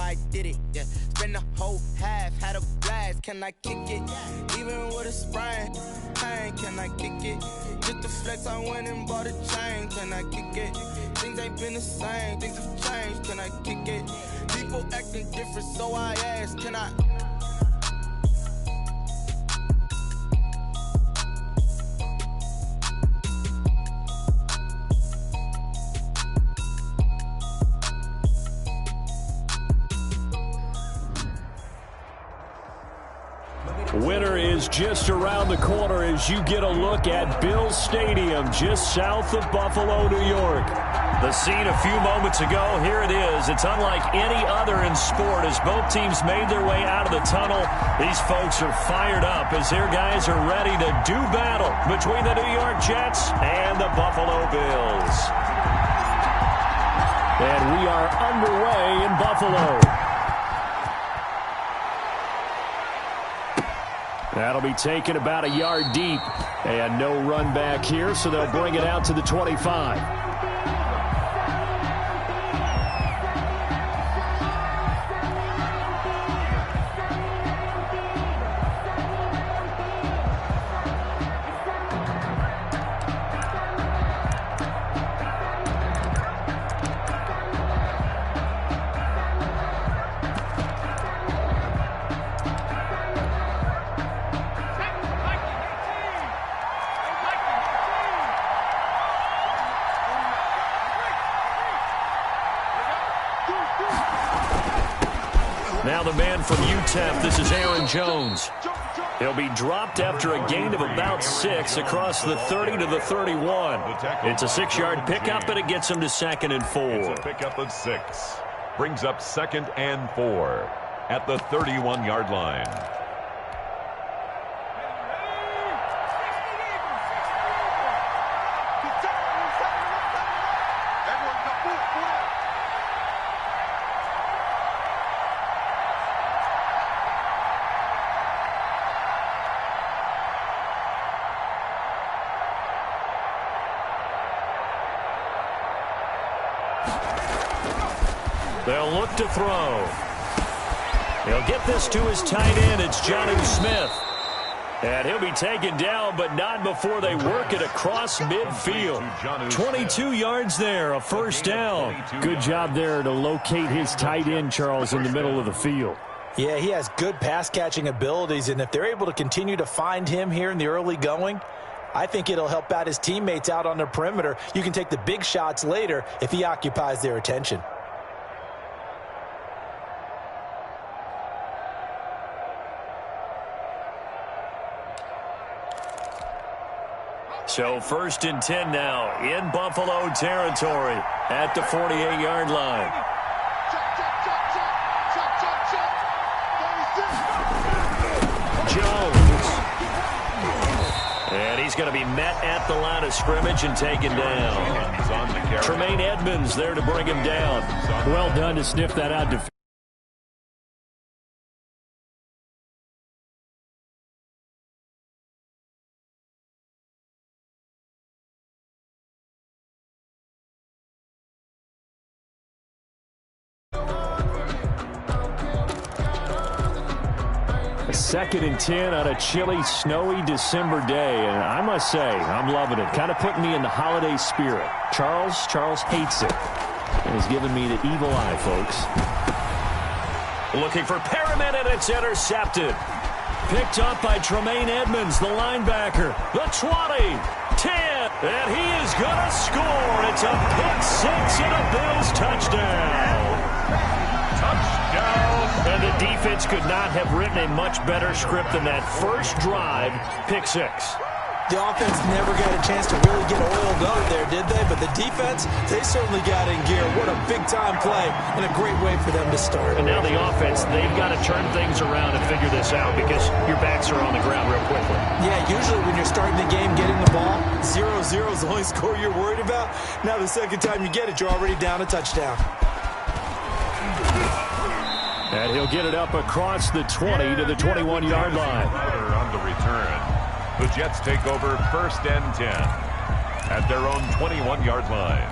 I did it, yeah. Spend the whole half, had a blast. Can I kick it? Even with a sprain, pain, can I kick it? Just to flex, I went and bought a chain. Can I kick it? Things ain't been the same, things have changed. Can I kick it? People acting different, so I asked, can I? Winter is just around the corner as you get a look at Bills Stadium just south of Buffalo, New York. The scene a few moments ago, here it is. It's unlike any other in sport as both teams made their way out of the tunnel. These folks are fired up as their guys are ready to do battle between the New York Jets and the Buffalo Bills. And we are underway in Buffalo. That'll be taken about a yard deep. And no run back here, so they'll bring it out to the 25. Now the man from UTEP, this is Aaron Jones. He'll be dropped after a gain of about 6 across the 30 to the 31. It's a 6-yard pickup, and it gets him to 2nd and 4. It's a pickup of 6. Brings up 2nd and 4 at the 31-yard line. They'll look to throw. He'll get this to his tight end. It's Jonnu Smith. And he'll be taken down, but not before they work it across midfield. 22 yards there, a first down. Good job there to locate his tight end, Charles, in the middle of the field. Yeah, he has good pass-catching abilities, and if they're able to continue to find him here in the early going, I think it'll help out his teammates out on the perimeter. You can take the big shots later if he occupies their attention. So 1st and 10 now in Buffalo territory at the 48-yard line. Jones. And he's going to be met at the line of scrimmage and taken down. Tremaine Edmonds there to bring him down. Well done to sniff that out. Second and 10 on a chilly, snowy December day. And I must say, I'm loving it. Kind of putting me in the holiday spirit. Charles hates it. And he's giving me the evil eye, folks. Looking for Perriman, and it's intercepted. Picked up by Tremaine Edmonds, the linebacker. The 20, 10, and he is going to score. It's a pick-6 and a Bills touchdown. Touchdown. And the defense could not have written a much better script than that first drive, pick-6. The offense never got a chance to really get oiled up there, did they? But the defense, they certainly got in gear. What a big-time play and a great way for them to start. And now the offense, they've got to turn things around and figure this out because your backs are on the ground real quickly. Yeah, usually when you're starting the game, getting the ball, 0-0 is the only score you're worried about. Now the second time you get it, you're already down a touchdown. And he'll get it up across the 20 to the 21-yard line. On the return, the Jets take over 1st and 10 at their own 21-yard line.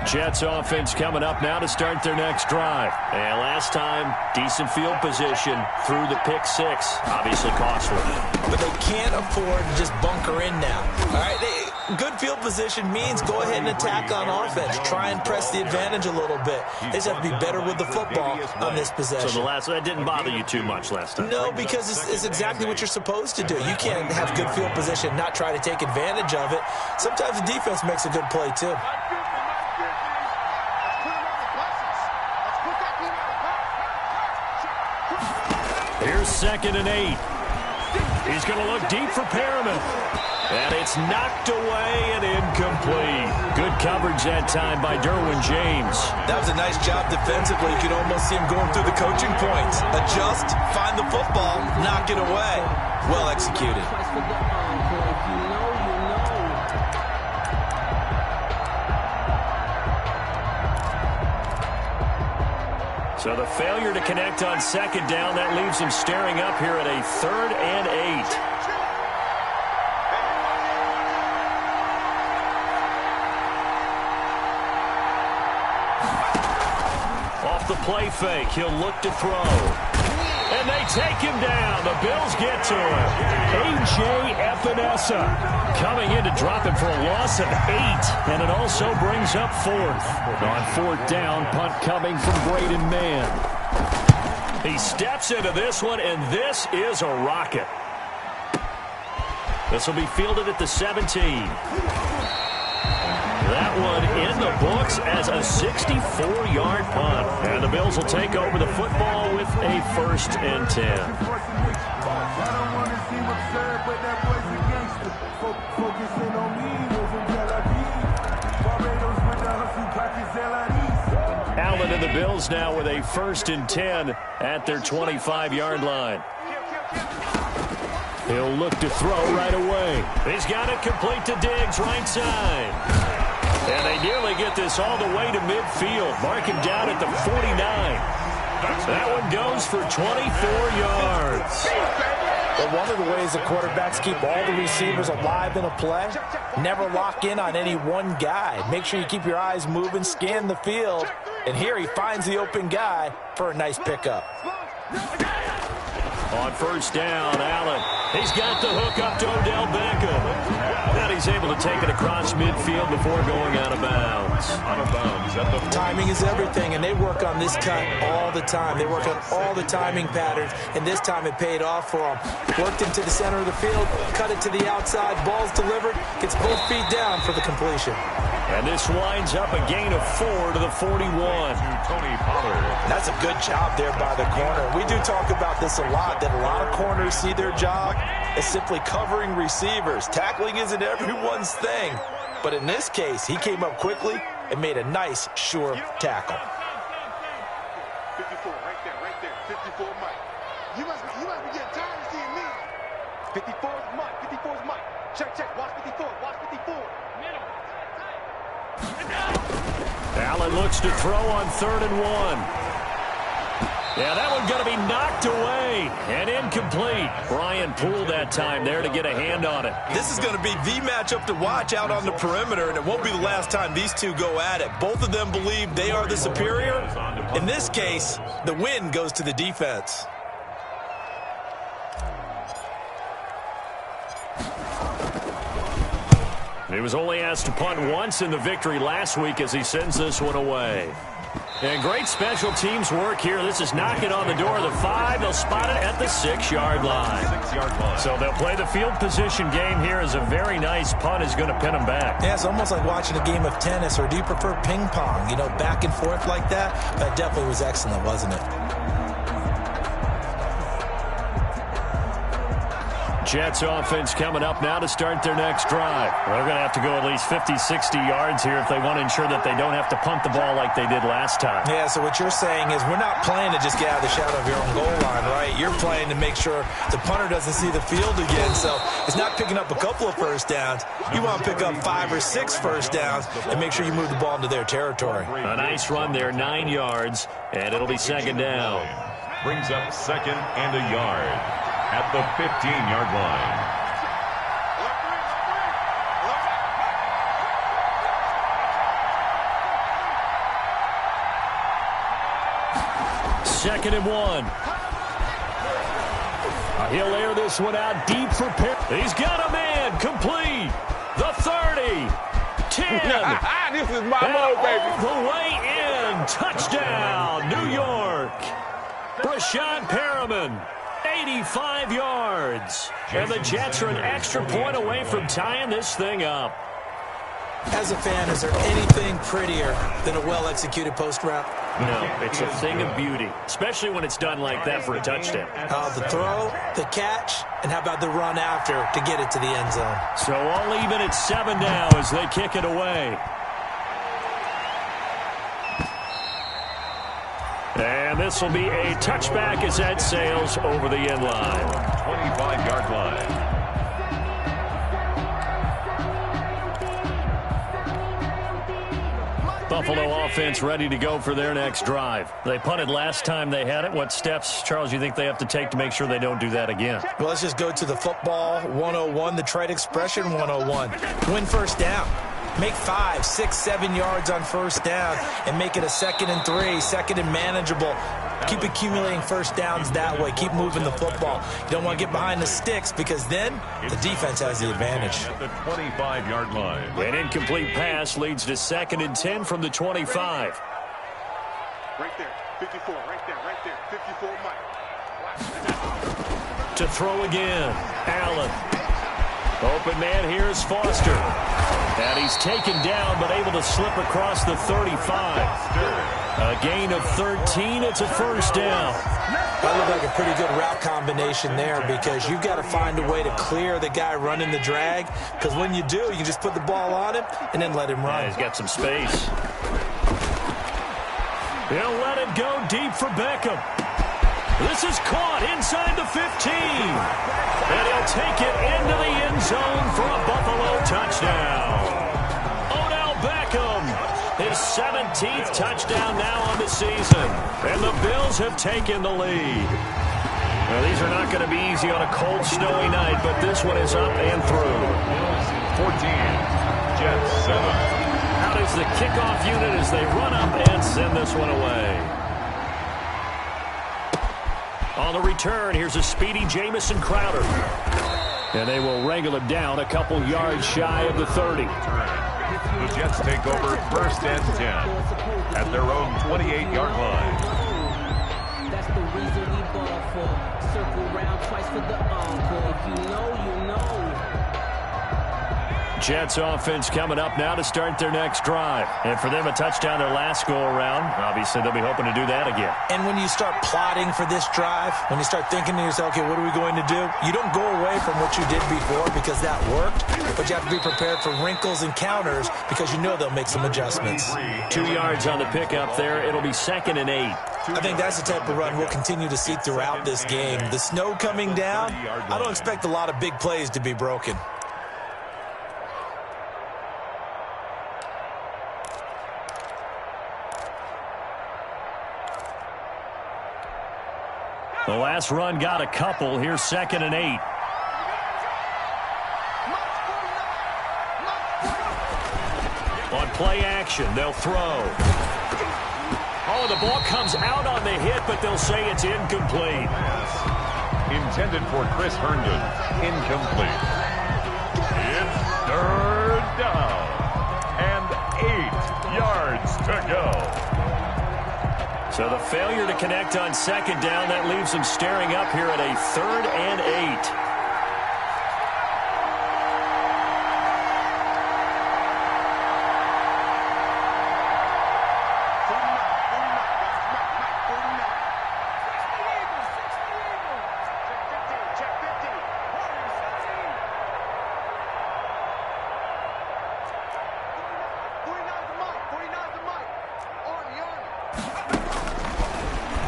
Jets offense coming up now to start their next drive. And last time, decent field position through the pick six. Obviously costly. But they can't afford to just bunker in now. All right, good field position means go ahead and attack on offense. Try and press the advantage a little bit. They just have to be better with the football on this possession. So that didn't bother you too much last time? No, because it's exactly what you're supposed to do. You can't have good field position, not try to take advantage of it. Sometimes the defense makes a good play, too. Here's 2nd and 8. He's going to look deep for Perriman. And it's knocked away and incomplete. Good coverage that time by Derwin James. That was a nice job defensively. You could almost see him going through the coaching points. Adjust, find the football, knock it away. Well executed. So the failure to connect on 2nd down, that leaves him staring up here at a 3rd and 8. The play fake. He'll look to throw. And they take him down. The Bills get to him. A.J. Epinesa coming in to drop him for a loss of 8. And it also brings up 4th. On 4th down, punt coming from Braden Mann. He steps into this one, and this is a rocket. This will be fielded at the 17. That one in the books as a 64-yard punt. And the Bills will take over the football with a 1st and 10. Allen and the Bills now with a 1st and 10 at their 25-yard line. He'll look to throw right away. He's got it complete to Diggs, right side. And they nearly get this all the way to midfield. Mark him down at the 49. That one goes for 24 yards. But one of the ways the quarterbacks keep all the receivers alive in a play, never lock in on any one guy. Make sure you keep your eyes moving, scan the field. And here he finds the open guy for a nice pickup. On 1st down, Allen. He's got the hook up to Odell Beckham. And he's able to take it across midfield before going out of bounds. Timing is everything, and they work on this cut all the time. They work on all the timing patterns, and this time it paid off for them. Worked into the center of the field, cut it to the outside, ball's delivered, gets both feet down for the completion. And this winds up a gain of 4 to the 41. That's a good job there by the corner. We do talk about this a lot, that a lot of corners see their job as simply covering receivers. Tackling isn't everyone's thing. But in this case, he came up quickly and made a nice, sure tackle. 54, right there. 54, Mike. You must be getting tired of seeing me. 54 is Mike. Check. Watch 54. Allen looks to throw on 3rd and 1. Yeah, that one's going to be knocked away and incomplete. Brian Poole that time there to get a hand on it. This is going to be the matchup to watch out on the perimeter, and it won't be the last time these two go at it. Both of them believe they are the superior. In this case, the win goes to the defense. He was only asked to punt once in the victory last week as he sends this one away. And great special teams work here. This is knocking on the door of the 5. They'll spot it at the 6-yard line. So they'll play the field position game here as a very nice punt is going to pin them back. Yeah, it's almost like watching a game of tennis, or do you prefer ping pong? You know, back and forth like that? That definitely was excellent, wasn't it? Jets offense coming up now to start their next drive. They're going to have to go at least 50, 60 yards here if they want to ensure that they don't have to punt the ball like they did last time. Yeah, so what you're saying is we're not playing to just get out of the shadow of your own goal line, right? You're playing to make sure the punter doesn't see the field again. So it's not picking up a couple of first downs. You want to pick up 5 or 6 first downs and make sure you move the ball into their territory. A nice run there, 9 yards, and it'll be 2nd down. Brings up 2nd and a yard at the 15-yard line. 2nd and 1. He'll air this one out deep for Perry. He's got a man. Complete. The 30. 10. This is my mode, baby. All the way in. Touchdown, New York. Brashad Perriman, 85 yards. And the Jets are an extra point away from tying this thing up. As a fan, is there anything prettier than a well-executed post route? No, it's a thing of beauty, especially when it's done like that for a touchdown. The throw, the catch, and how about the run after to get it to the end zone? So all even at 7 now as they kick it away. And this will be a touchback as that sails over the end line. 25-yard line. Buffalo offense ready to go for their next drive. They punted last time they had it. What steps, Charles, you think they have to take to make sure they don't do that again? Well, let's just go to the football 101, the trade expression 101. Win first down. Make 5, 6, 7 yards on first down and make it a 2nd and 3, 2nd and manageable. Keep accumulating first downs that way. Keep moving the football. You don't want to get behind the sticks because then the defense has the advantage. At the 25-yard line. An incomplete pass leads to 2nd and 10 from the 25. Right there, 54, right there, 54, Mike. To throw again, Allen. Open man, here's Foster. And he's taken down, but able to slip across the 35. A gain of 13. It's a first down. That looked like a pretty good route combination there because you've got to find a way to clear the guy running the drag. Because when you do, you just put the ball on him and then let him run. Yeah, he's got some space. He'll let it go deep for Beckham. This is caught inside the 15. And he'll take it into the end zone for a Buffalo touchdown. Odell Beckham, his 17th touchdown now on the season. And the Bills have taken the lead. Now, these are not going to be easy on a cold, snowy night, but this one is up and through. 14, Jets 7. Out is the kickoff unit as they run up and send this one away. On the return, here's a speedy Jamison Crowder. And they will wrangle him down a couple yards shy of the 30. The Jets take over 1st and 10 at their own 28-yard line. That's the reason we ball for. Circle round twice for the encore. If you know, you know. Jets offense coming up now to start their next drive. And for them, a touchdown their last go-around. Obviously, they'll be hoping to do that again. And when you start plotting for this drive, when you start thinking to yourself, okay, what are we going to do? You don't go away from what you did before because that worked, but you have to be prepared for wrinkles and counters because you know they'll make some adjustments. 2 yards on the pickup there. It'll be 2nd and 8. I think that's the type of run we'll continue to see throughout this game. The snow coming down, I don't expect a lot of big plays to be broken. The last run got a couple. Here's 2nd and 8. On play action, they'll throw. Oh, the ball comes out on the hit, but they'll say it's incomplete. Intended for Chris Herndon. Incomplete. It's 3rd down. And 8 yards to go. So the failure to connect on 2nd down, that leaves them staring up here at a 3rd and 8.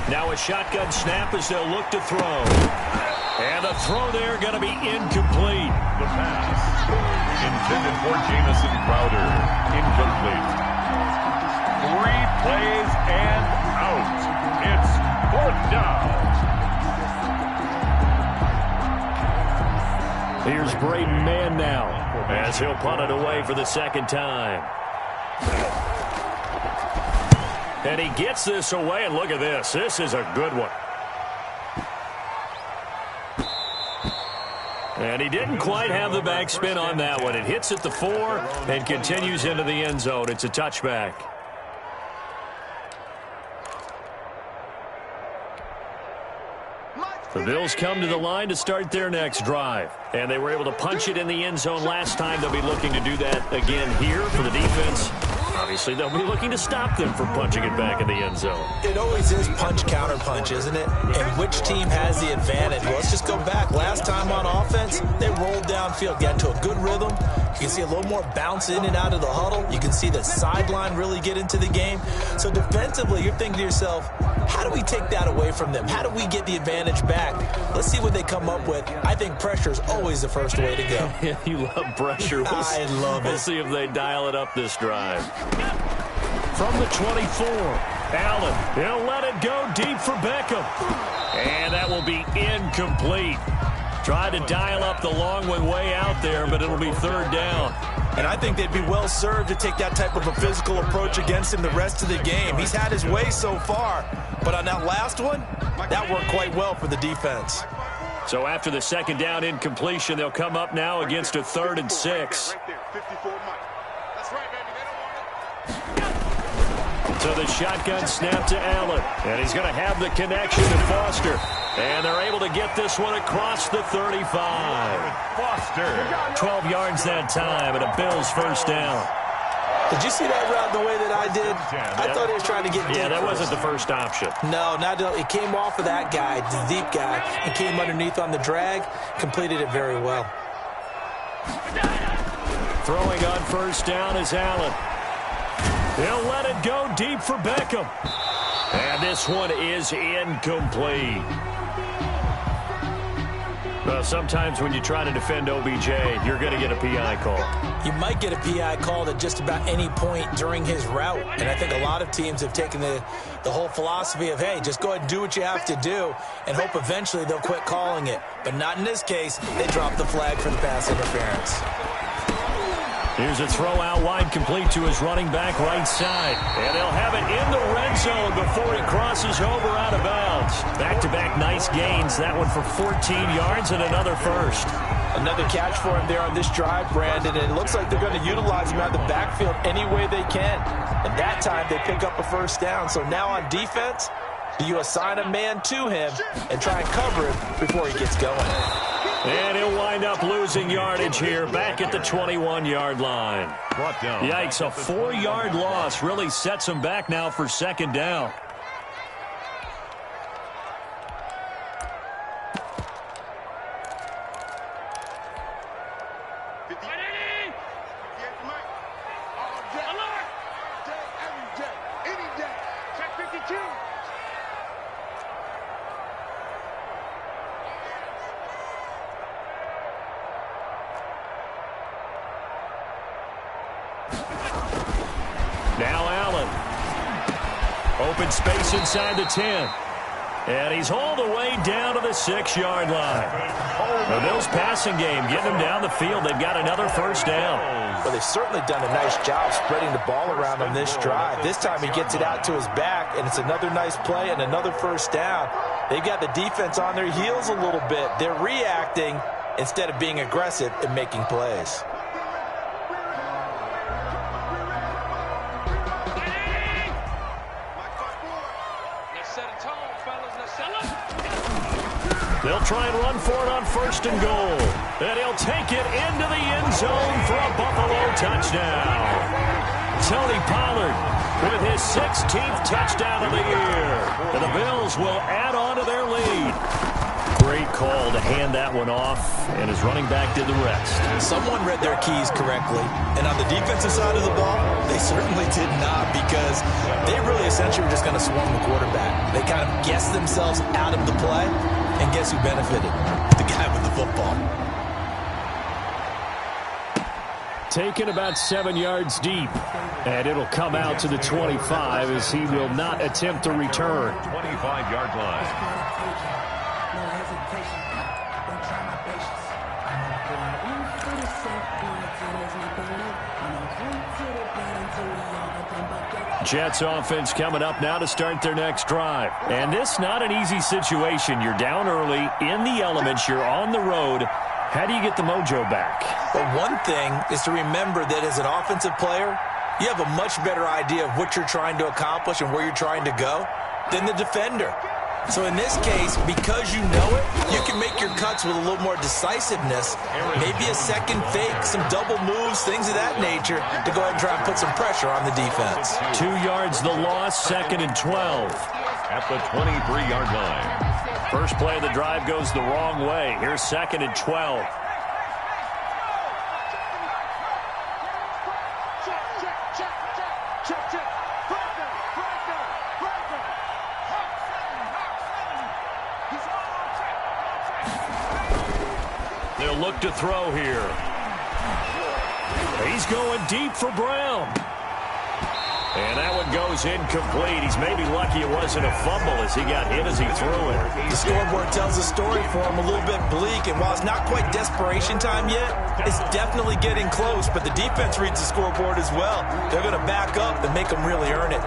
Now a shotgun snap as they'll look to throw. And the throw there going to be incomplete. The pass intended for Jamison Crowder. Incomplete. 3 plays and out. It's 4th down. Here's Braden Mann now as he'll punt it away for the 2nd time. And he gets this away, and look at this. This is a good one. And he didn't quite have the backspin on that one. It hits at the 4 and continues into the end zone. It's a touchback. The Bills come to the line to start their next drive. And they were able to punch it in the end zone last time. They'll be looking to do that again here for the defense. Obviously, they'll be looking to stop them from punching it back in the end zone. It always is punch-counter-punch, isn't it? And which team has the advantage? Well, let's just go back. Last time on offense, they rolled downfield, got into a good rhythm. You can see a little more bounce in and out of the huddle. You can see the sideline really get into the game. So defensively, you're thinking to yourself, how do we take that away from them? How do we get the advantage back? Let's see what they come up with. I think pressure is always the first way to go. You love pressure. I love it. We'll see if they dial it up this drive. From the 24, Allen, he'll let it go deep for Beckham. And that will be incomplete. Tried to dial up the long one way out there, but it'll be third down. And I think they'd be well served to take that type of a physical approach against him the rest of the game. He's had his way so far, but on that last one, that worked quite well for the defense. So after the second down incompletion, they'll come up now against a 3rd and 6. So the shotgun snap to Allen. And he's going to have the connection to Foster. And they're able to get this one across the 35. Foster. 12 yards that time and a Bills first down. Did you see that route the way that I did? I thought he was trying to get deep. Yeah, that wasn't the first option. No, not it came off of that guy, the deep guy, and came underneath on the drag. Completed it very well. Throwing on first down is Allen. He'll let it go deep for Beckham. And this one is incomplete. Well, sometimes when you try to defend OBJ, you're going to get a PI call. You might get a PI call at just about any point during his route. And I think a lot of teams have taken the whole philosophy of, hey, just go ahead and do what you have to do and hope eventually they'll quit calling it. But not in this case. They dropped the flag for the pass interference. Here's a throw out wide, complete to his running back right side. And they'll have it in the red zone before he crosses over out of bounds. Back-to-back nice gains. That one for 14 yards and another first. Another catch for him there on this drive, Brandon. And it looks like they're going to utilize him out of the backfield any way they can. And that time they pick up a first down. So now on defense, do you assign a man to him and try and cover him before he gets going? And he'll wind up losing yardage here back at the 21-yard line. Yikes, a 4-yard loss really sets him back now for second down. Now Allen. Open space inside the 10. And he's all the way down to the 6-yard line. The Bills passing game, getting them down the field. They've got another first down. Well, they've certainly done a nice job spreading the ball around on this drive. This time he gets it out to his back, and it's another nice play and another first down. They've got the defense on their heels a little bit. They're reacting instead of being aggressive and making plays. They'll try and run for it on first and goal. And he'll take it into the end zone for a Buffalo touchdown. Tony Pollard with his 16th touchdown of the year. And the Bills will add on to their lead. Great call to hand that one off, and his running back did the rest. Someone read their keys correctly, and on the defensive side of the ball, they certainly did not, because they really essentially were just going to swarm the quarterback. They kind of guessed themselves out of the play, and guess who benefited? The guy with the football. Taken about 7 yards deep, and it'll come out to the 25 as he will not attempt to return. 25-yard line. Jets offense coming up now to start their next drive. And this not an easy situation. You're down early, in the elements, you're on the road. How do you get the mojo back? Well, one thing is to remember that as an offensive player, you have a much better idea of what you're trying to accomplish and where you're trying to go than the defender. So in this case, because you know it, you can make your cuts with a little more decisiveness, maybe a second fake, some double moves, things of that nature, to go ahead and try and put some pressure on the defense. 2 yards the loss, 2nd and 12. At the 23-yard line. First play of the drive goes the wrong way. Here's 2nd and 12. They'll look to throw here. He's going deep for Brown. And that one goes incomplete. He's maybe lucky it wasn't a fumble as he got hit as he threw it. The scoreboard tells a story for him, a little bit bleak, and while it's not quite desperation time yet, it's definitely getting close, but the defense reads the scoreboard as well. They're going to back up and make them really earn it.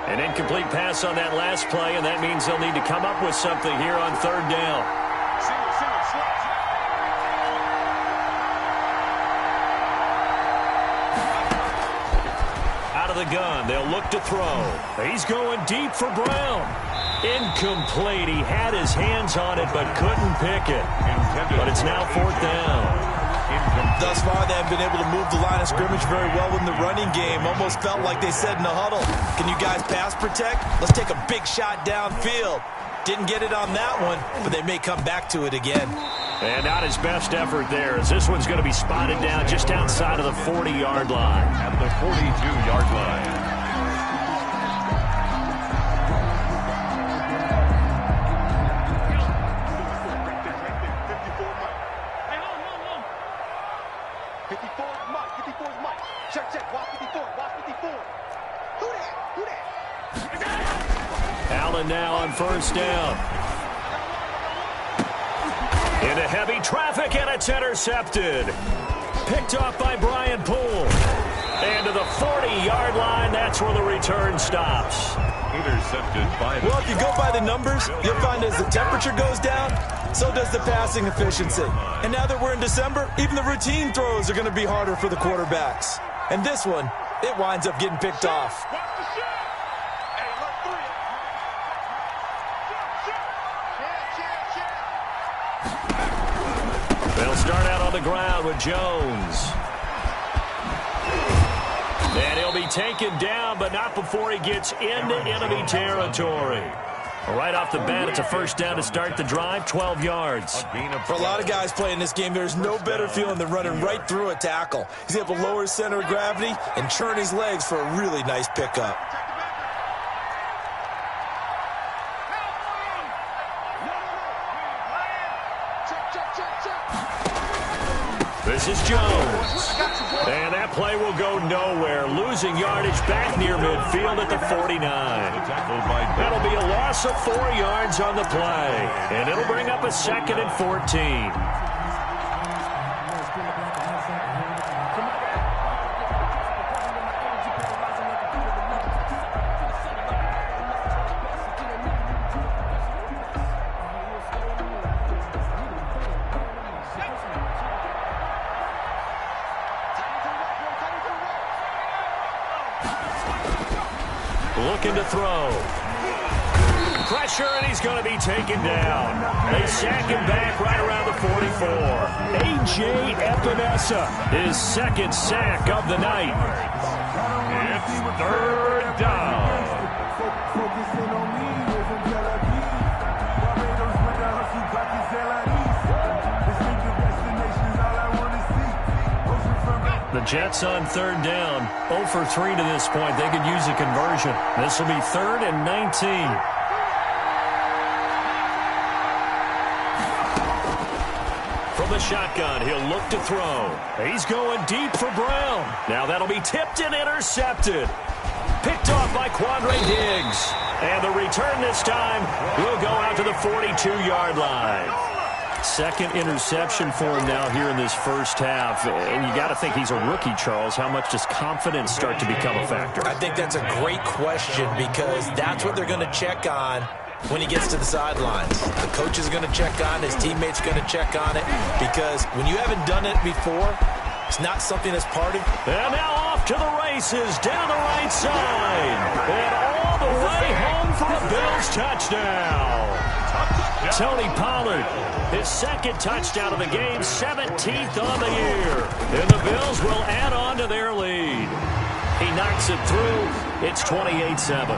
An incomplete pass on that last play, and that means they'll need to come up with something here on 3rd down. Out of the gun, they'll look to throw. He's going deep for Brown. Incomplete. He had his hands on it but couldn't pick it. But it's now 4th down. Thus far, they haven't been able to move the line of scrimmage very well in the running game. Almost felt like they said in the huddle, can you guys pass protect? Let's take a big shot downfield. Didn't get it on that one, but they may come back to it again. And not his best effort there, as this one's going to be spotted down just outside of the 40-yard line. At the 42-yard line. Allen now on 1st down. Into heavy traffic, and it's intercepted. Picked off by Brian Poole. And to the 40-yard line, that's where the return stops. Intercepted by the... Well, if you go by the numbers, you'll find as the temperature goes down, so does the passing efficiency. And now that we're in December, even the routine throws are going to be harder for the quarterbacks. And this one, it winds up getting picked off. They'll start out on the ground with Jones. And he'll be taken down, but not before he gets into enemy territory. Right off the bat, it's a 1st down to start the drive, 12 yards. For a lot of guys playing this game, there's no better feeling than running right through a tackle. He's able to lower his center of gravity and churn his legs for a really nice pickup. This is Jones. And that play will go nowhere. Losing yardage back near midfield at the 49. That'll be a loss of 4 yards on the play. And it'll bring up a 2nd and 14. Looking to throw. Pressure, and he's going to be taken down. They sack him back right around the 44. A.J. Epinesa, his 2nd sack of the night. It's 3rd down. The Jets on 3rd down, 0 for 3 to this point. They could use a conversion. This will be 3rd and 19. From the shotgun, he'll look to throw. He's going deep for Brown. Now that'll be tipped and intercepted. Picked off by Quandre Diggs. And the return this time will go out to the 42-yard line. Second interception for him now here in this first half. And you got to think he's a rookie, Charles. How much does confidence start to become a factor? I think that's a great question because that's what they're going to check on when he gets to the sidelines. The coach is going to check on it. His teammates are going to check on it because when you haven't done it before, it's not something that's part of. And now off to the races down the right side. And all the way home for a Bills touchdown. Tony Pollard, his second touchdown of the game, 17th on the year. And the Bills will add on to their lead. He knocks it through. It's 28-7.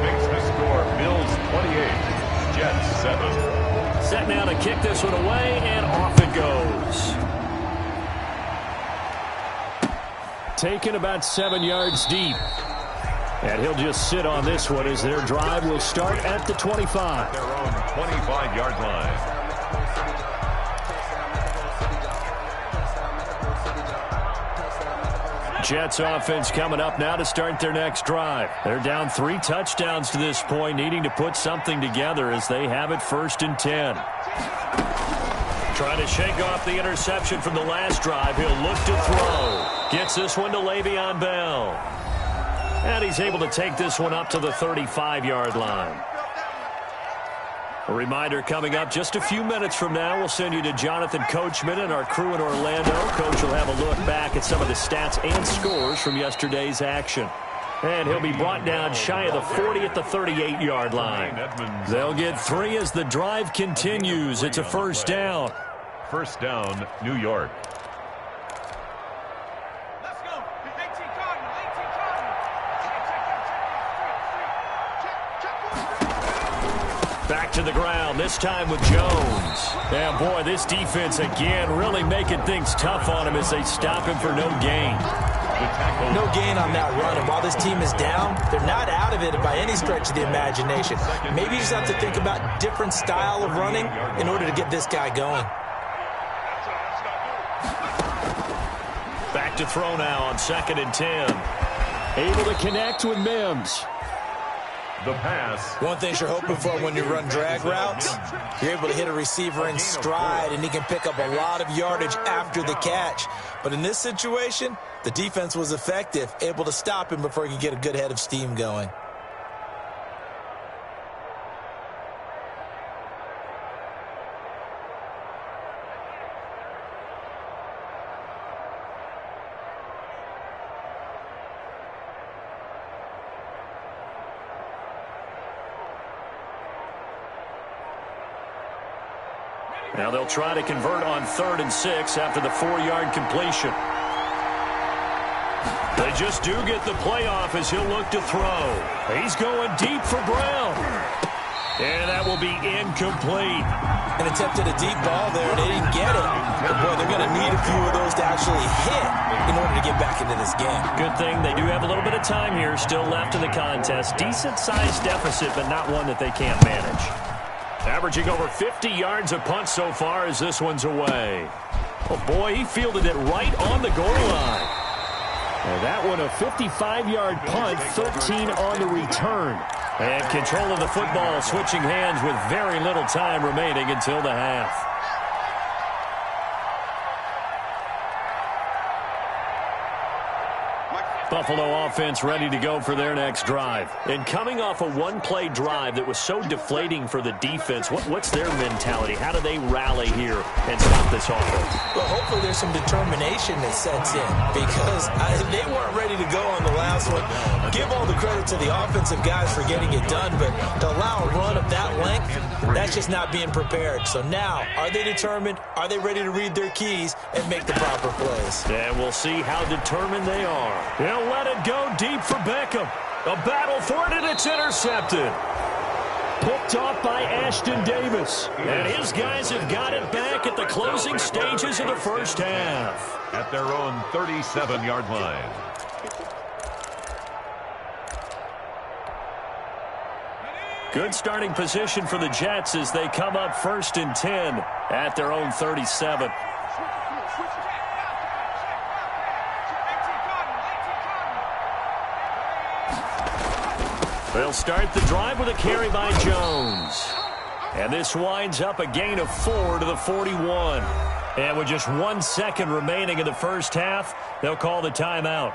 Makes the score Bills 28, Jets 7. Set now to kick this one away, and off it goes. Taken about 7 yards deep. And he'll just sit on this one as their drive will start at the 25. Their own 25-yard line. Jets offense coming up now to start their next drive. They're down 3 touchdowns to this point, needing to put something together as they have it 1st and 10. Trying to shake off the interception from the last drive. He'll look to throw. Gets this one to Le'Veon Bell. And he's able to take this one up to the 35-yard line. A reminder coming up just a few minutes from now. We'll send you to Jonathan Coachman and our crew in Orlando. Coach will have a look back at some of the stats and scores from yesterday's action. And he'll be brought down shy of the 40 at the 38-yard line. They'll get 3 as the drive continues. It's a first down. First down, New York. Back to the ground, this time with Jones. And boy, this defense again really making things tough on him as they stop him for no gain. No gain on that run, and while this team is down, they're not out of it by any stretch of the imagination. Maybe you just have to think about different style of running in order to get this guy going. Back to throw now on 2nd and 10. Able to connect with Mims. The pass. One thing you're hoping for when you run drag routes, you're able to hit a receiver in stride, and he can pick up a lot of yardage after the catch. But in this situation, the defense was effective, able to stop him before he could get a good head of steam going. Now they'll try to convert on 3rd and 6 after the 4-yard completion. They just do get the playoff as he'll look to throw. He's going deep for Brown. And that will be incomplete. And attempted a deep ball there, and they didn't get it. But, boy, they're going to need a few of those to actually hit in order to get back into this game. Good thing they do have a little bit of time here still left in the contest. Decent-sized deficit, but not one that they can't manage. Averaging over 50 yards a punt so far as this one's away. Oh, boy, he fielded it right on the goal line. And that one a 55-yard punt, 13 on the return. And control of the football, switching hands with very little time remaining until the half. Buffalo offense ready to go for their next drive. And coming off a one-play drive that was so deflating for the defense, what's their mentality? How do they rally here and stop this offense? Well, hopefully there's some determination that sets in because they weren't ready to go on the last one. Give all the credit to the offensive guys for getting it done, but to allow a run of that length, that's just not being prepared. So now, are they determined? Are they ready to read their keys and make the proper plays? And we'll see how determined they are. They'll let it go deep for Beckham. A battle for it, and it's intercepted. Picked off by Ashton Davis. And his guys have got it back at the closing stages of the first half. At their own 37-yard line. Good starting position for the Jets as they come up 1st and 10 at their own 37. They'll start the drive with a carry by Jones. And this winds up a gain of 4 to the 41. And with just 1 second remaining in the first half, they'll call the timeout.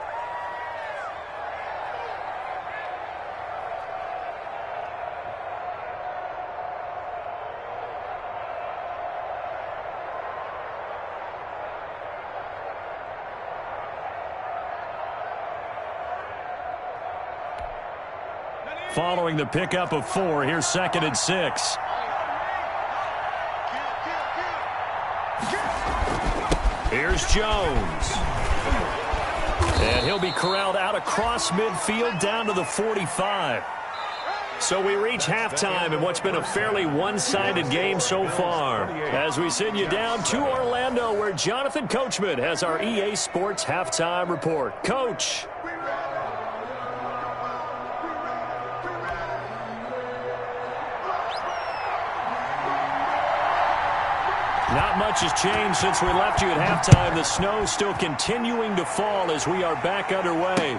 Following the pickup of 4, here's 2nd and 6. Here's Jones. And he'll be corralled out across midfield down to the 45. So we reach halftime in what's been a fairly one-sided game so far. As we send you down to Orlando, where Jonathan Coachman has our EA Sports halftime report. Coach. Not much has changed since we left you at halftime. The snow still continuing to fall as we are back underway.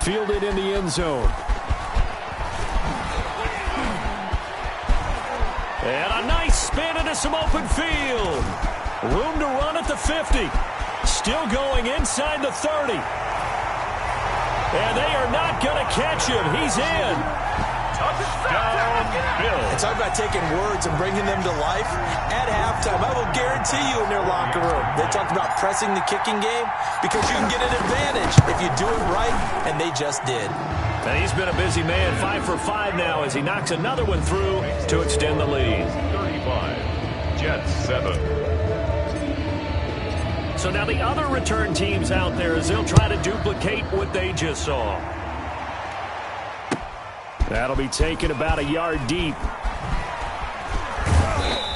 Fielded in the end zone. And a nice spin into some open field. Room to run at the 50. Still going inside the 30. And they are not going to catch him. He's in. And talk about taking words and bringing them to life. At halftime, I will guarantee you in their locker room, they talked about pressing the kicking game because you can get an advantage if you do it right, and they just did. And he's been a busy man, 5 for 5 now as he knocks another one through to extend the lead. 35, Jets 7. So now the other return teams out there as they'll try to duplicate what they just saw. That'll be taken about a yard deep.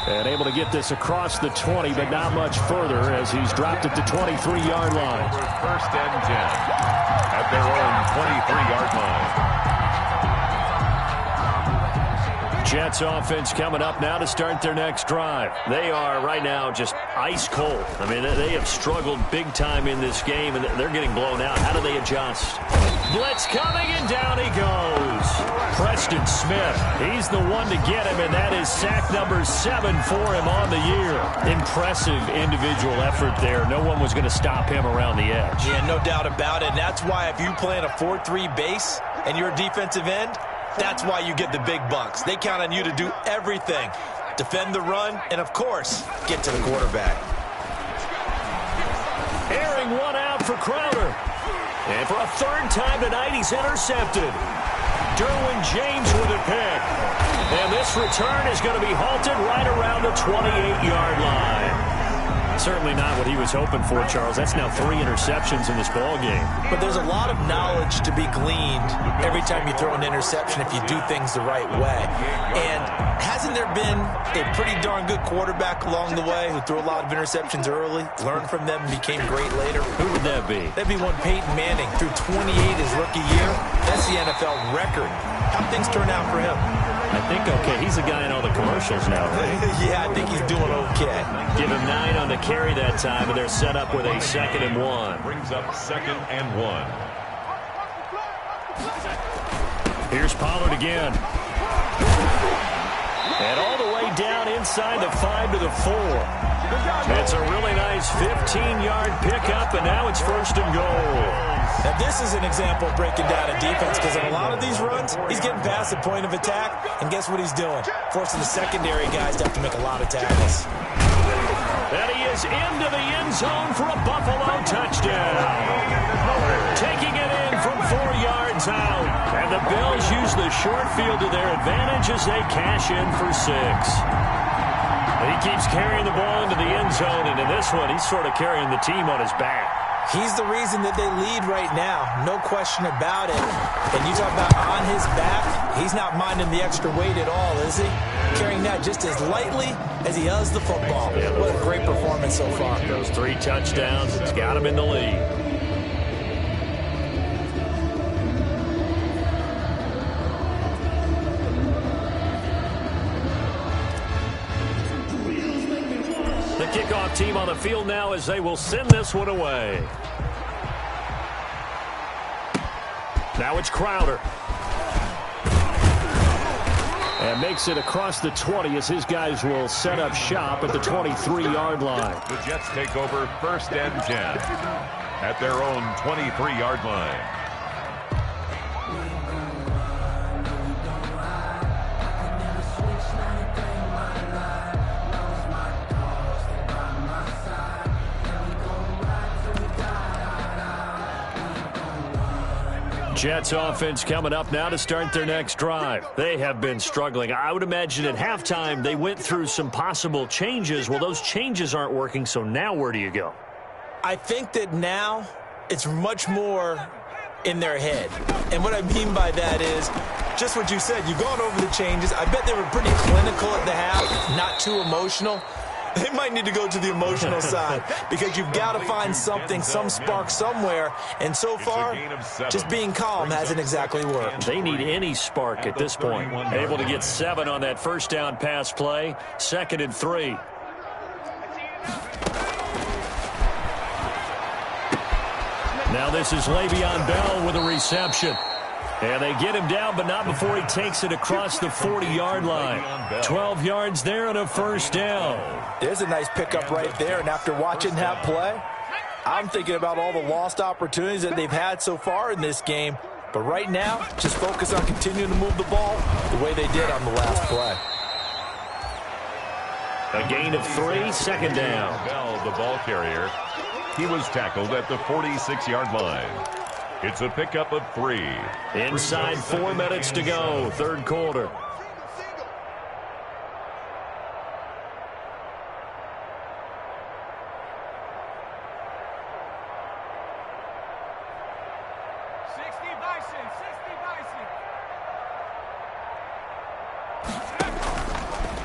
And able to get this across the 20, but not much further as he's dropped at the 23-yard line. First and 10 at their own 23-yard line. Jets offense coming up now to start their next drive. They are right now just ice cold. I mean, they have struggled big time in this game, and they're getting blown out. How do they adjust? Blitz coming, and down he goes. Preston Smith, he's the one to get him, and that is sack number 7 for him on the year. Impressive individual effort there. No one was going to stop him around the edge. Yeah, no doubt about it. And that's why if you play in a 4-3 base and you're a defensive end, that's why you get the big bucks. They count on you to do everything. Defend the run, and of course, get to the quarterback. Airing one out for Crowder. And for a third time tonight, he's intercepted. Derwin James with a pick. And this return is going to be halted right around the 28-yard line. Certainly not what he was hoping for, Charles. That's now 3 interceptions in this ball game. But there's a lot of knowledge to be gleaned every time you throw an interception if you do things the right way. And hasn't there been a pretty darn good quarterback along the way who threw a lot of interceptions early, learned from them, and became great later? Who would that be? That'd be one Peyton Manning. Threw 28 his rookie year. That's the NFL record. How'd things turn out for him? I think okay. He's the guy in all the commercials now, right? Yeah, I think he's doing okay. Give him 9 on the carry that time, and they're set up with a 2nd and 1. Brings up 2nd and 1. Here's Pollard again. And all the way down inside the 5 to the 4. It's a really nice 15-yard pickup, and now it's 1st and goal. Now, this is an example of breaking down a defense because in a lot of these runs, he's getting past the point of attack, and guess what he's doing? Forcing the secondary guys to have to make a lot of tackles. And he is into the end zone for a Buffalo touchdown. Taking it in from 4 yards out. And the Bills use the short field to their advantage as they cash in for 6. He keeps carrying the ball into the end zone, and in this one, he's sort of carrying the team on his back. He's the reason that they lead right now. No question about it. And you talk about on his back, he's not minding the extra weight at all, is he? Carrying that just as lightly as he does the football. Yeah, what a great performance so far. Those 3 touchdowns, it's got him in the lead. The kickoff team on the field now as they will send this one away. Now it's Crowder. And makes it across the 20 as his guys will set up shop at the 23-yard line. The Jets take over 1st and 10 at their own 23-yard line. Jets offense coming up now to start their next drive. They have been struggling. I would imagine at halftime they went through some possible changes. Well, those changes aren't working, so now where do you go? I think that now it's much more in their head. And what I mean by that is just what you said. You've gone over the changes. I bet they were pretty clinical at the half, not too emotional. They might need to go to the emotional side because you've got to find something, some spark somewhere. And so far, just being calm hasn't exactly worked. They need any spark at this point. Able to get 7 on that first down pass play. 2nd and 3. Now this is Le'Veon Bell with a reception. And they get him down, but not before he takes it across the 40-yard line. 12 yards there and a first down. There's a nice pickup right there, and after watching that play, I'm thinking about all the lost opportunities that they've had so far in this game. But right now, just focus on continuing to move the ball the way they did on the last play. A gain of 3, 2nd down. Bell, the ball carrier, he was tackled at the 46-yard line. It's a pickup of 3. Inside 4 minutes to go, 3rd quarter.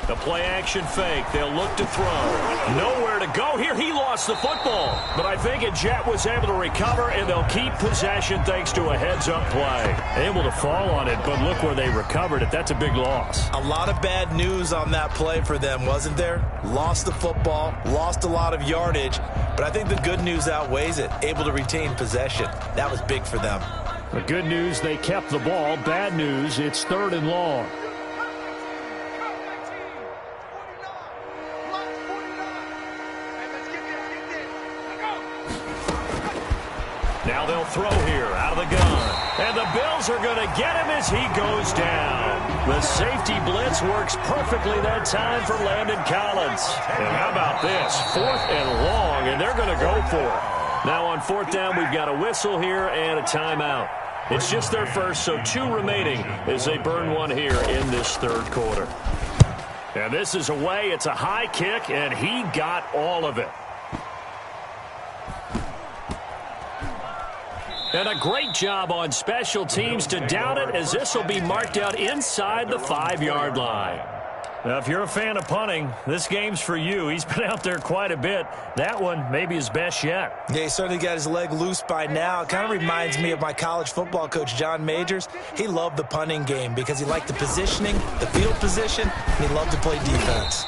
The play-action fake. They'll look to throw. Nowhere to go here. He lost the football. But I think a Jet was able to recover, and they'll keep possession thanks to a heads-up play. Able to fall on it, but look where they recovered it. That's a big loss. A lot of bad news on that play for them, wasn't there? Lost the football, lost a lot of yardage, but I think the good news outweighs it. Able to retain possession. That was big for them. The good news, they kept the ball. Bad news, it's 3rd and long. Now they'll throw here out of the gun. And the Bills are going to get him as he goes down. The safety blitz works perfectly that time for Landon Collins. And how about this? 4th and long, and they're going to go for it. Now on 4th down, we've got a whistle here and a timeout. It's just their first, so 2 remaining as they burn one here in this 3rd quarter. And this is away. It's a high kick, and he got all of it. And a great job on special teams to down it, as this will be marked out inside the 5-yard line. Now, if you're a fan of punting, this game's for you. He's been out there quite a bit. That one maybe his best yet. Yeah, he certainly got his leg loose by now. It kind of reminds me of my college football coach, John Majors. He loved the punting game because he liked the positioning, the field position, and he loved to play defense.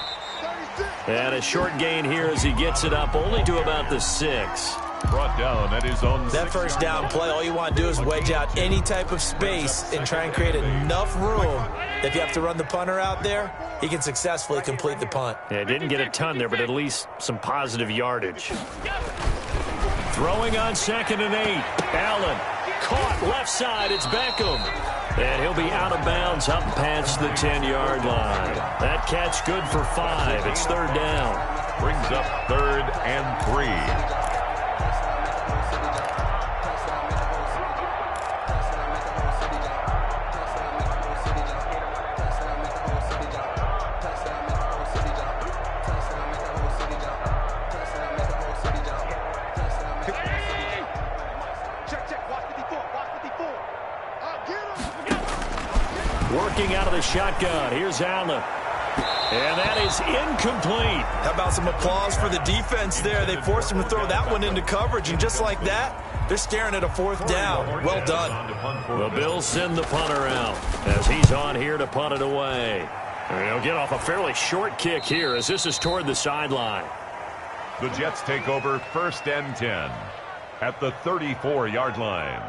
And a short gain here as he gets it up only to about the 6. Brought down at his own. That first down play, all you want to do is wedge out any type of space and try and create enough room. If you have to run the punter out there, he can successfully complete the punt. Yeah, didn't get a ton there, but at least some positive yardage. Throwing on 2nd and 8. Allen caught left side. It's Beckham. And he'll be out of bounds up past the 10-yard line. That catch good for 5. It's 3rd down. Brings up 3rd and 3. Working out of the shotgun. Here's Allen. And that is incomplete. How about some applause for the defense there? They forced him to throw that one into coverage, and just like that, they're staring at a 4th down. Well done. The Bills send the punter out as he's on here to punt it away. And he'll get off a fairly short kick here as this is toward the sideline. The Jets take over 1st and 10 at the 34-yard line.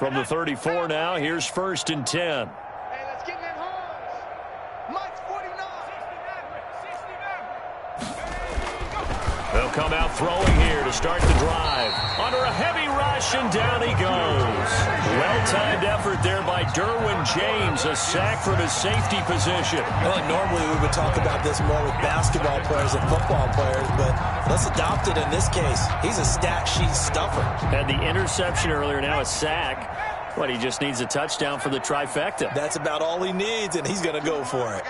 From the 34 now, here's 1st and 10. Hey, let's get in that horns. Mike's 49. They'll come out throwing here to start the drive. Under a heavy rush, and down he goes. Well-timed effort there by Derwin James, a sack from his safety position. Well, normally we would talk about this more with basketball players than football players, but let's adopt it in this case. He's a stat sheet stuffer. Had the interception earlier, now a sack. But he just needs a touchdown for the trifecta. That's about all he needs, and he's going to go for it.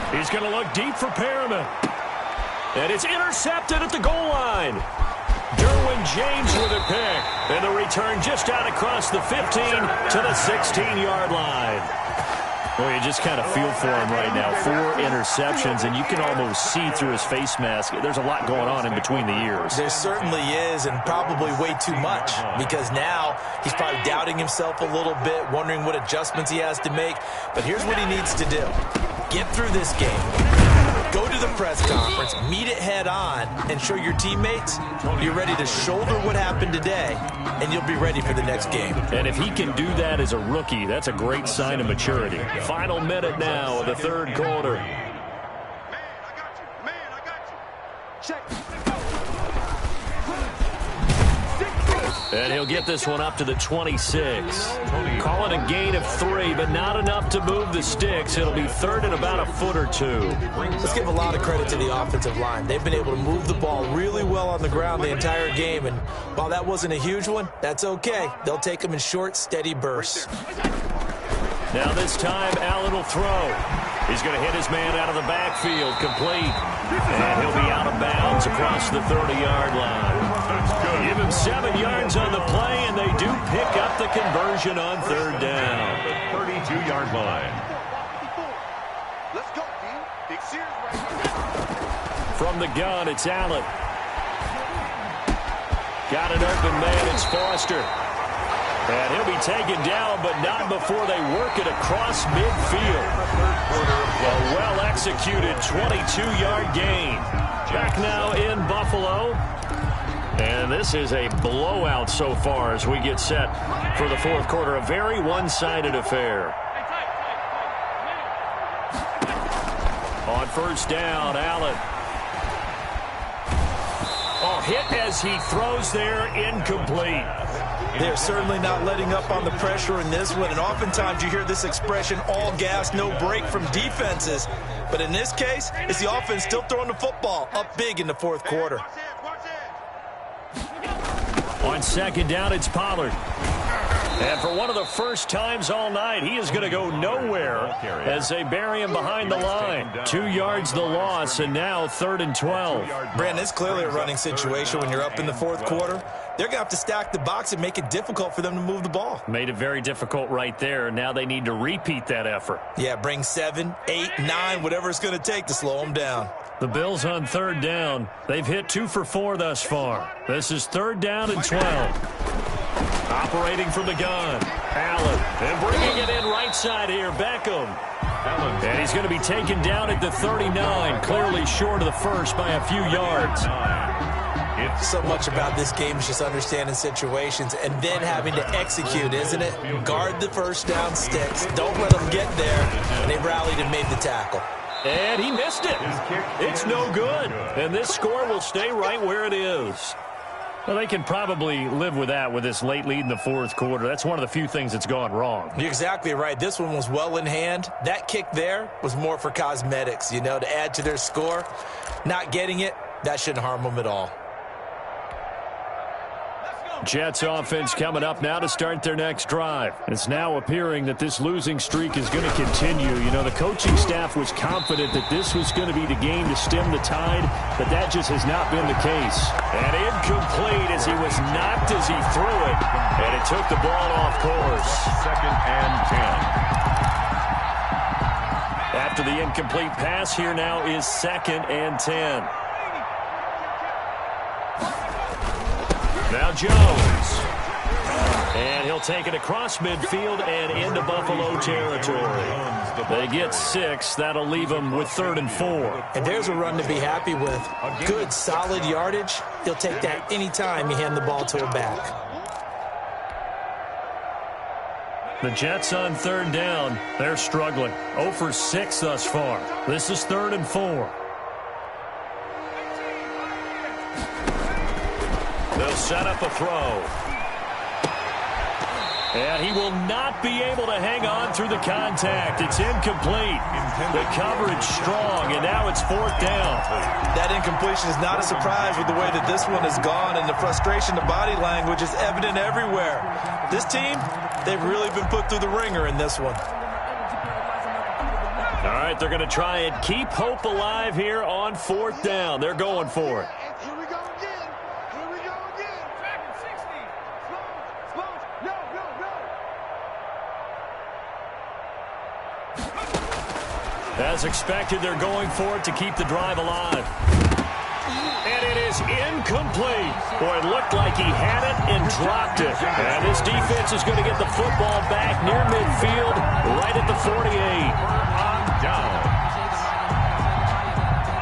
He's going to look deep for Perriman. And it's intercepted at the goal line. Derwin James with a pick. And the return just out across the 15 to the 16-yard line. Well, you just kind of feel for him right now. 4 interceptions, and you can almost see through his face mask. There's a lot going on in between the ears. There certainly is, and probably way too much, because now he's probably doubting himself a little bit, wondering what adjustments he has to make. But here's what he needs to do. Get through this game. Go to the press conference, meet it head on, and show your teammates you're ready to shoulder what happened today, and you'll be ready for the next game. And if he can do that as a rookie, that's a great sign of maturity. Final minute now of the 3rd quarter. Man, I got you. Man, I got you. Check. And he'll get this one up to the 26. Call it a gain of 3, but not enough to move the sticks. It'll be 3rd and about a foot or 2. Let's give a lot of credit to the offensive line. They've been able to move the ball really well on the ground the entire game, and while that wasn't a huge one, that's okay. They'll take them in short, steady bursts. Now this time, Allen will throw. He's going to hit his man out of the backfield, complete. And he'll be out of bounds across the 30-yard line. Give him 7 yards on the play, and they do pick up the conversion on 3rd down. The 32-yard line. Let's go, D. Big series right From the gun, it's Allen. Got an open man, it's Foster. And he'll be taken down, but not before they work it across midfield. A well-executed 22-yard gain. Back now in Buffalo. And this is a blowout so far as we get set for the 4th quarter. A very one-sided affair. On 1st down, Allen. Oh, hit as he throws there, incomplete. They're certainly not letting up on the pressure in this one, and oftentimes you hear this expression, all gas, no break from defenses. But in this case, it's the offense still throwing the football up big in the 4th quarter. On 2nd down, it's Pollard. And for one of the first times all night, he is going to go nowhere as they bury him behind the line. 2 yards the loss, and now 3rd and 12. Brandon, it's clearly a running situation when you're up in the 4th quarter. They're going to have to stack the box and make it difficult for them to move the ball. Made it very difficult right there. Now they need to repeat that effort. Yeah, bring 7, 8, 9, whatever it's going to take to slow them down. The Bills on 3rd down. They've hit 2 for 4 thus far. This is 3rd down and 12. Operating from the gun. Allen. And bringing it in right side here. Beckham. And he's going to be taken down at the 39. Clearly short of the first by a few yards. So much about this game is just understanding situations and then having to execute, isn't it? Guard the 1st down sticks. Don't let them get there. And they rallied and made the tackle. And he missed it. It's no good. And this score will stay right where it is. Well, they can probably live with that with this late lead in the 4th quarter. That's one of the few things that's gone wrong. You're exactly right. This one was well in hand. That kick there was more for cosmetics, you know, to add to their score. Not getting it, that shouldn't harm them at all. Jets offense coming up now to start their next drive. It's now appearing that this losing streak is going to continue. You know, the coaching staff was confident that this was going to be the game to stem the tide, but that just has not been the case. And incomplete as he was knocked as he threw it, and it took the ball off course. 2nd and 10. After the incomplete pass, here now is 2nd and 10. Now Jones. And he'll take it across midfield and into Buffalo territory. They get 6. That'll leave them with 3rd and 4. And there's a run to be happy with. Good, solid yardage. He'll take that anytime you hand the ball to a back. The Jets on 3rd down. They're struggling. 0 for 6 thus far. This is 3rd and 4. They'll set up a throw. And he will not be able to hang on through the contact. It's incomplete. The coverage strong, and now it's 4th down. That incompletion is not a surprise with the way that this one has gone, and the frustration, the body language is evident everywhere. This team, they've really been put through the ringer in this one. All right, they're going to try and keep hope alive here on 4th down. They're going for it. Here we go again. Here we go again. Back at 60. Slow. No. As expected, they're going for it to keep the drive alive. And it is incomplete. Boy, it looked like he had it and dropped it. And his defense is going to get the football back near midfield, right at the 48. Down.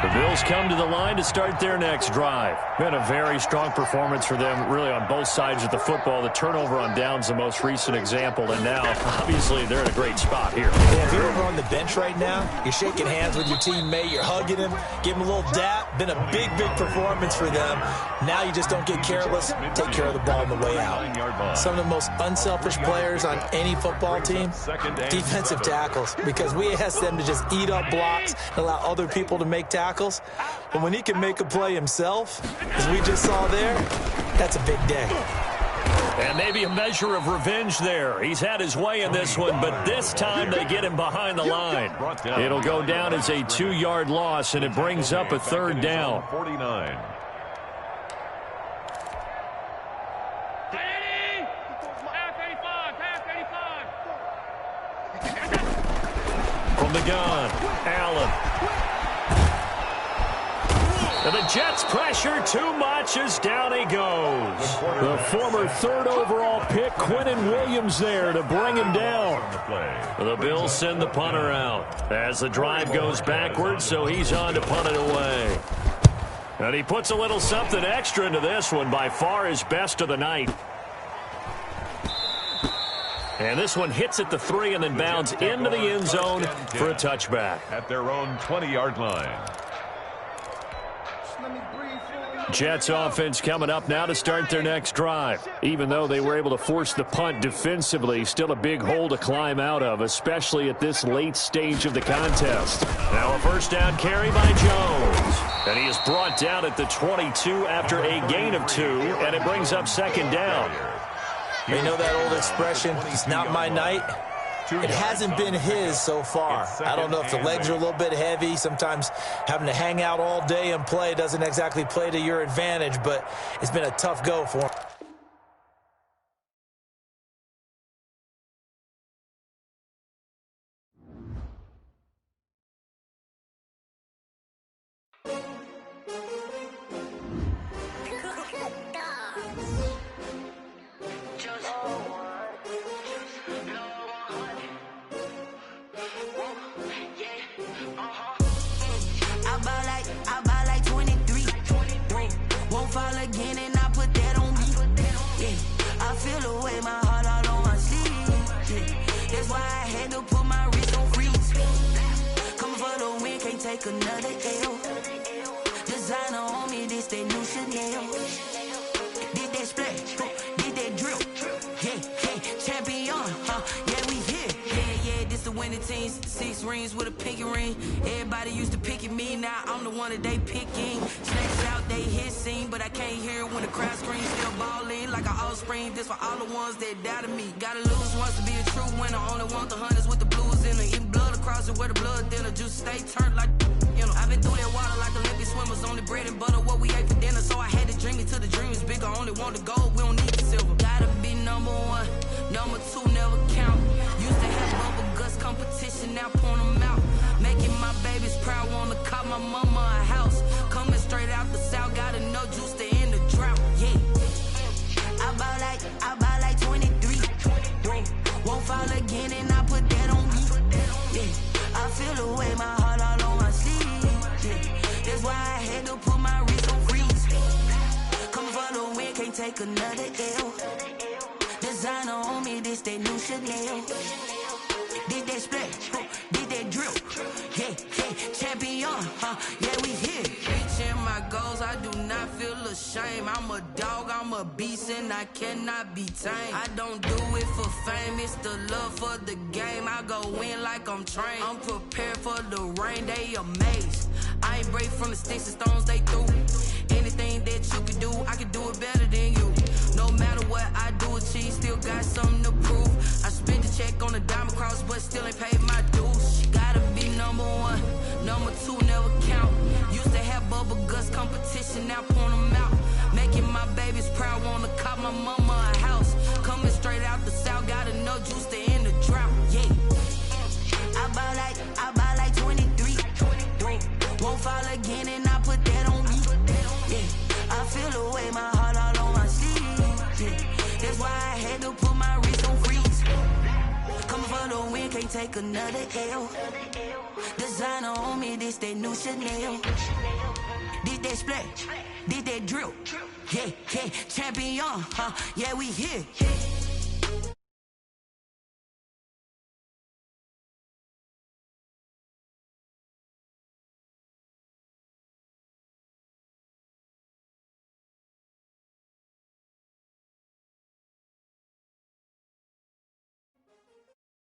The Bills come to the line to start their next drive. Been a very strong performance for them, really, on both sides of the football. The turnover on downs, the most recent example, and now, obviously, they're in a great spot here. Yeah, if you're over on the bench right now, you're shaking hands with your teammate, you're hugging him, give him a little dap. Been a big performance for them. Now you just don't get careless, take care of the ball on the way out. Some of the most unselfish players on any football team, defensive tackles, because we ask them to just eat up blocks and allow other people to make tackles. But when he can make a play himself, as we just saw there, that's a big day. And maybe a measure of revenge there. He's had his way in this one, but this time they get him behind the line. It'll go down as a 2-yard loss, and it brings up a 3rd down. 49. From the gun, Allen. And the Jets pressure too much as down he goes. The former 3rd overall pick, Quinnen Williams, there to bring him down. The Bills send the punter out as the drive goes backwards, so he's on to punt it away. And he puts a little something extra into this one, by far his best of the night. And this one hits at the 3 and then bounds into the end zone for a touchback. At their own 20-yard line. Jets offense coming up now to start their next drive. Even though they were able to force the punt defensively, still a big hole to climb out of, especially at this late stage of the contest. Now a 1st down carry by Jones. And he is brought down at the 22 after a gain of 2, and it brings up 2nd down. You know that old expression, it's not my night? It hasn't been his so far. I don't know if the legs are a little bit heavy. Sometimes having to hang out all day and play doesn't exactly play to your advantage, but it's been a tough go for him. Another L. Designer on me, this that new Chanel. Did that splash, did that drill. Yeah, champion, yeah, we here. Yeah, this the winning team. 6 rings with a pinky ring. Everybody used to pick at me, now I'm the one that they picking. Snakes out, they hit scene, but I can't hear it when the crowd screams. Still ballin' like an offspring. This for all the ones that doubted me. Gotta lose once to be a true winner. Only want the hunters with the blues in it. Eating blood across it where the blood dinner. Juice stay turned like, you know. I've been through that water like Olympic swimmers. Only bread and butter what we ate for dinner. So I had to dream it till the dream is bigger. Only want the gold, we don't need the silver. Gotta be number 1, number 2 never count. Used to have bubble guts competition, now point them out. Making my babies proud, wanna call my mama a house. Coming straight out the south, gotta know juice to end the drought. Yeah, I buy like 23. feel away my heart all on my sleeve. Yeah. That's why I had to put my wrist on freeze. Coming for the win, can't take another L. Designer on me, this that new Chanel. Did that splash, did that drill. Yeah, yeah, champion, yeah, we here. Reaching my goals, I do not feel ashamed. I'm a dog, I'm a beast, and I cannot be tamed. I don't do it for fame, it's the love for the game. I go in like I'm trained. I'm prepared for the rain, they amazed. I ain't break from the sticks and stones they threw. Anything that you can do, I can do it better than you. No matter what I do, achieve, still got something to prove. I spent the check on the diamond cross, but still ain't paid my dues. Gotta be number one, number two never count. Used to have bubble guts competition, now point them out. Making my babies proud, wanna cop my mama a house. Coming straight out the south, got enough juice to end the drought. Yeah, I buy like 23. Won't fall again, and I put that on me. Yeah, I feel away my heart all on my sleeve. Yeah, that's why I had to put my wrist on freeze. Coming for the win, can't take another L. Designer on me, this that new Chanel. Did that splash, did that drill. Yeah, yeah, champion, yeah, we here.